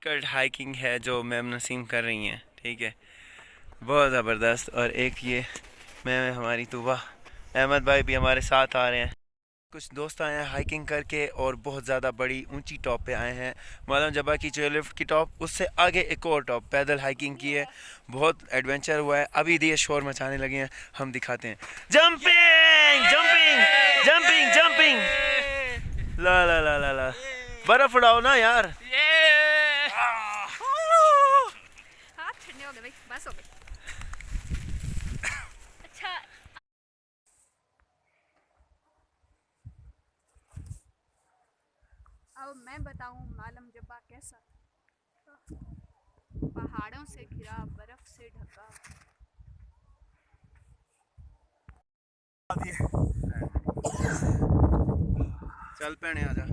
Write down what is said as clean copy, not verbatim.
Cut hiking है जो ma'am Naseem कर रही हैं, ठीक है, बहुत ज़बरदस्त। और एक ये मैम हमारी तूबा, अहमद भाई भी हमारे साथ आ रहे हैं। कुछ दोस्त आए हैं हाइकिंग करके और बहुत ज़्यादा बड़ी ऊंची टॉप पे आए हैं। मालूम जबा की जो लिफ्ट की टॉप, उससे आगे एक और टॉप पैदल हाइकिंग की है। बहुत एडवेंचर हुआ है। अभी दिए शोर मचाने लगे हैं, हम दिखाते हैं। जंपिंग जंपिंग जंपिंग जंपिंग, ला ला ला ला ला, बर्फ उड़ाओ ना यार। हाथ ठंडे हो गए भाई, बस हो गई। अच्छा, अब मैं बताऊं मालम जब्बा कैसा था। पहाड़ों से घिरा, बर्फ से ढका। चल पैने आजा।